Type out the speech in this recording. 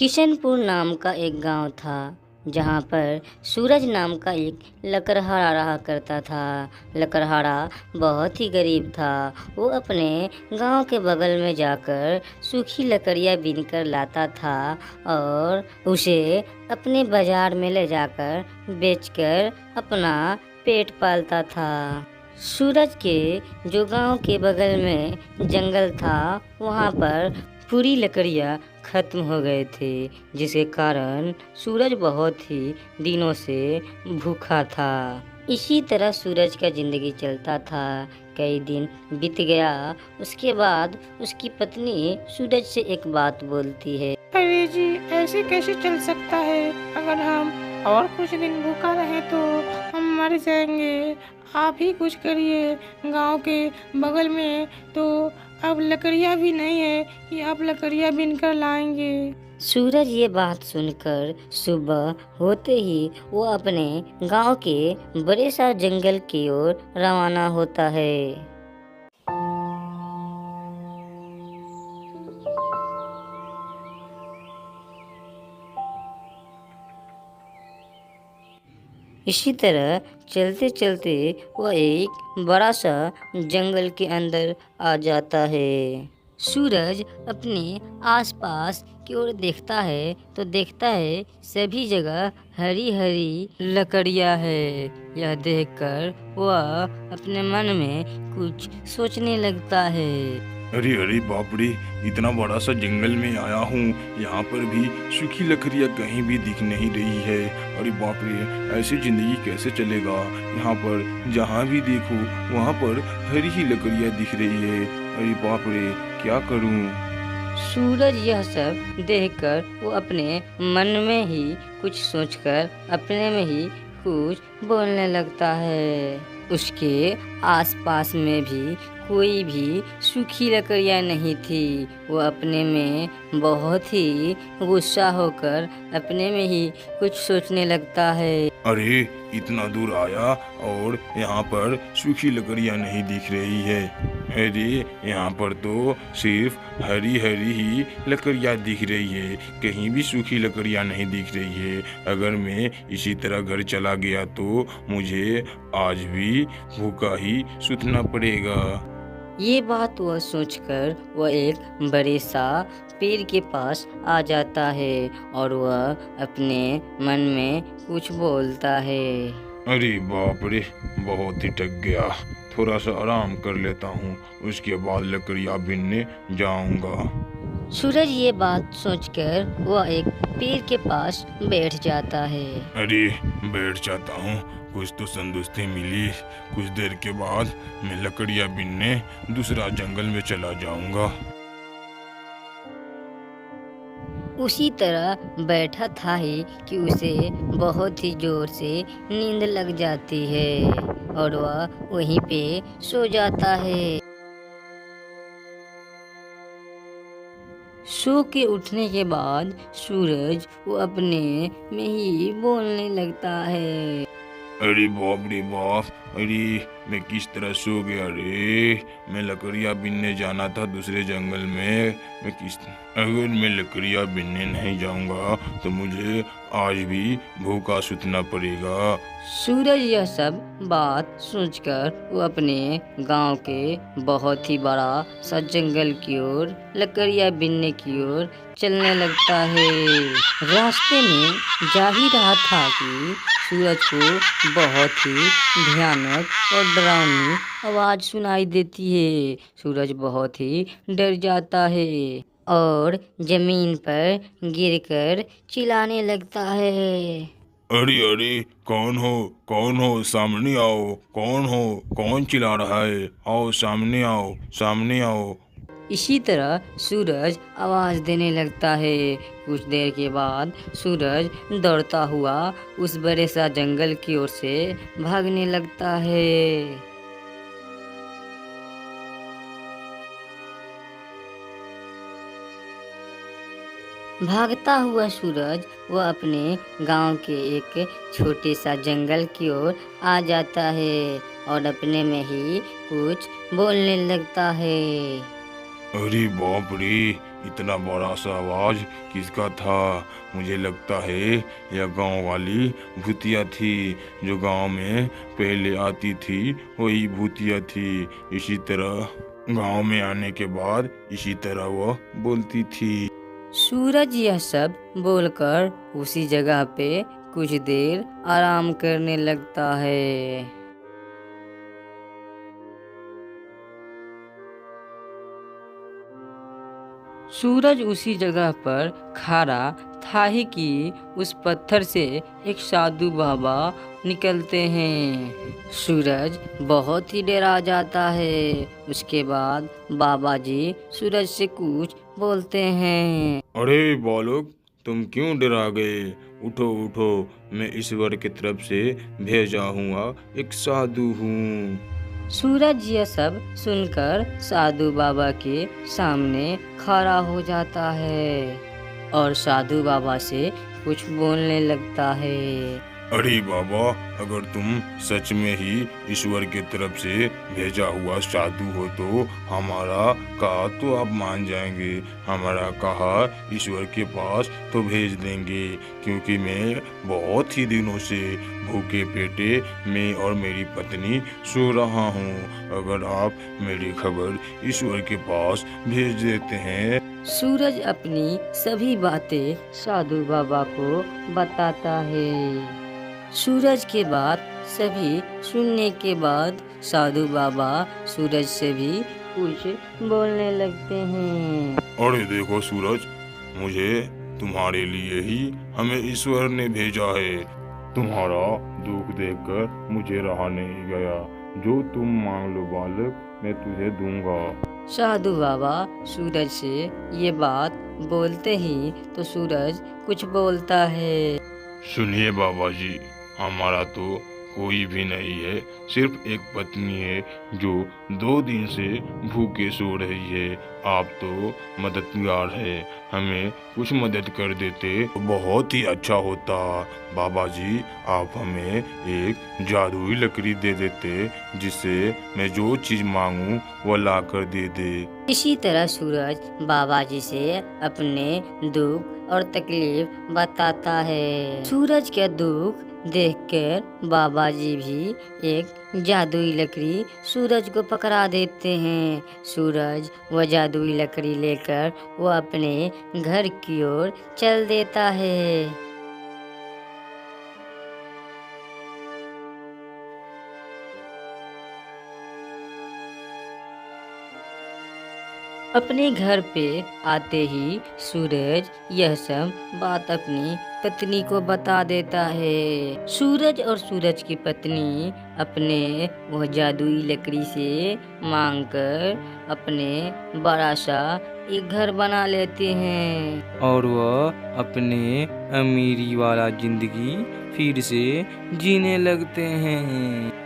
किशनपुर नाम का एक गांव था जहां पर सूरज नाम का एक लकड़हारा रहा करता था। लकड़हारा बहुत ही गरीब था। वो अपने गांव के बगल में जाकर सूखी लकड़ियां बीनकर लाता था और उसे अपने बाजार में ले जाकर बेचकर अपना पेट पालता था। सूरज के जो गांव के बगल में जंगल था वहां पर पूरी लकड़ियां खत्म हो गए थे, जिसके कारण सूरज बहुत ही दिनों से भूखा था। इसी तरह सूरज का जिंदगी चलता था। कई दिन बीत गया। उसके बाद उसकी पत्नी सूरज से एक बात बोलती है। अरे जी, ऐसे कैसे चल सकता है? अगर हम और कुछ दिन भूखा रहे तो हम मर जाएंगे। आप ही कुछ करिए। गांव के बगल में तो अब लकड़ियाँ भी नहीं है कि आप लकड़ियाँ बीन कर लाएंगे। सूरज ये बात सुनकर सुबह होते ही वो अपने गांव के बड़े सा जंगल की ओर रवाना होता है। इसी तरह चलते चलते वह एक बड़ा सा जंगल के अंदर आ जाता है। सूरज अपने आसपास की ओर देखता है तो देखता है सभी जगह हरी हरी लकड़ियां है। यह देखकर वह अपने मन में कुछ सोचने लगता है। अरे अरे बाप रे, इतना बड़ा सा जंगल में आया हूँ, यहाँ पर भी सूखी लकड़ियाँ कहीं भी दिख नहीं रही है। अरे बाप रे, ऐसे जिंदगी कैसे चलेगा? यहाँ पर जहाँ भी देखो वहाँ पर हरी ही लकड़ियाँ दिख रही है। अरे बाप रे, क्या करूँ? सूरज यह सब देखकर वो अपने मन में ही कुछ सोचकर अपने में ही कुछ बोलने लगता है। उसके आसपास में भी कोई भी सूखी लकड़ियां नहीं थी। वो अपने में बहुत ही गुस्सा होकर अपने में ही कुछ सोचने लगता है। अरे इतना दूर आया और यहाँ पर सूखी लकड़ियाँ नहीं दिख रही है। अरे यहाँ पर तो सिर्फ हरी हरी ही लकड़ियाँ दिख रही है, कहीं भी सूखी लकड़ियाँ नहीं दिख रही है। अगर मैं इसी तरह घर चला गया तो मुझे आज भी भूखा ही सूतना पड़ेगा। ये बात वह सोचकर वह एक बड़े सा पेड़ के पास आ जाता है और वह अपने मन में कुछ बोलता है। अरे बाप रे, बहुत ही थक गया, थोड़ा सा आराम कर लेता हूँ, उसके बाद लकड़ियाँ बीनने जाऊंगा। सूरज ये बात सोचकर वह एक पेड़ के पास बैठ जाता है। अरे बैठ जाता हूँ, कुछ तो संतुष्टि मिली। कुछ देर के बाद मैं लकड़ियाँ बीनने दूसरा जंगल में चला जाऊंगा। उसी तरह बैठा था ही कि उसे बहुत ही जोर से नींद लग जाती है और वह वहीं पे सो जाता है। सो के उठने के बाद सूरज वो अपने में ही बोलने लगता है। अरे बाप रे बाप, अरे मैं किस तरह सो गया रे? मैं लकड़ियाँ बीनने जाना था दूसरे जंगल में। अगर मैं लकड़ियाँ बीनने नहीं जाऊंगा तो मुझे आज भी भूखा सूतना पड़ेगा। सूरज यह सब बात सोचकर वो अपने गांव के बहुत ही बड़ा सा जंगल की ओर लकड़ियाँ बीनने की ओर चलने लगता है। रास्ते में जा ही रहा था कि सूरज को बहुत ही भयानक और डरावनी आवाज सुनाई देती है। सूरज बहुत ही डर जाता है और जमीन पर गिरकर चिल्लाने लगता है। अरे अरे, कौन हो? कौन हो? सामने आओ। कौन हो? कौन चिल्ला रहा है? आओ सामने आओ, सामने आओ। इसी तरह सूरज आवाज देने लगता है। कुछ देर के बाद सूरज दौड़ता हुआ उस बड़े सा जंगल की ओर से भागने लगता है। भागता हुआ सूरज वह अपने गांव के एक छोटे सा जंगल की ओर आ जाता है और अपने में ही कुछ बोलने लगता है। अरे बाप रे, इतना बड़ा सा आवाज किसका था? मुझे लगता है यह गांव वाली भूतिया थी, जो गांव में पहले आती थी वही भूतिया थी। इसी तरह गांव में आने के बाद इसी तरह वह बोलती थी। सूरज यह सब बोलकर उसी जगह पे कुछ देर आराम करने लगता है। सूरज उसी जगह पर खड़ा था ही कि उस पत्थर से एक साधु बाबा निकलते हैं। सूरज बहुत ही डरा जाता है। उसके बाद बाबा जी सूरज से कुछ बोलते हैं। अरे बालक, तुम क्यों डरा गए? उठो उठो, मैं ईश्वर की तरफ से भेजा हुआ एक साधु हूँ। सूरज यह सब सुनकर साधु बाबा के सामने खड़ा हो जाता है और साधु बाबा से कुछ बोलने लगता है। अरे बाबा, अगर तुम सच में ही ईश्वर की तरफ से भेजा हुआ साधु हो तो हमारा कहा तो आप मान जाएंगे। हमारा कहा ईश्वर के पास तो भेज देंगे, क्योंकि मैं बहुत ही दिनों से भूखे पेटे मैं और मेरी पत्नी सो रहा हूँ। अगर आप मेरी खबर ईश्वर के पास भेज देते हैं। सूरज अपनी सभी बातें साधु बाबा को बताता है। सूरज के बात सभी सुनने के बाद साधु बाबा सूरज से भी कुछ बोलने लगते हैं। अरे देखो सूरज, मुझे तुम्हारे लिए ही हमें ईश्वर ने भेजा है। तुम्हारा दुख देखकर मुझे रहा नहीं गया। जो तुम मांग लो बालक, मैं तुझे दूंगा। साधु बाबा सूरज से ये बात बोलते ही तो सूरज कुछ बोलता है। सुनिए बाबा जी, हमारा तो कोई भी नहीं है, सिर्फ एक पत्नी है जो 2 दिन से भूखे सो रही है। आप तो मददगार है, हमें कुछ मदद कर देते तो बहुत ही अच्छा होता। बाबा जी, आप हमें एक जादुई लकड़ी दे देते, जिससे मैं जो चीज मांगूं वो ला कर दे दे। इसी तरह सूरज बाबा जी से अपने दुख और तकलीफ बताता है। सूरज का दुख देखकर बाबा जी भी एक जादुई लकड़ी सूरज को पकड़ा देते हैं। सूरज वह जादुई लकड़ी लेकर वो अपने घर की ओर चल देता है। अपने घर पे आते ही सूरज यह सब बात अपनी पत्नी को बता देता है। सूरज और सूरज की पत्नी अपने वह जादुई लकड़ी से मांगकर अपने बड़ा सा एक घर बना लेते हैं और वह अपने अमीरी वाला जिंदगी फिर से जीने लगते हैं।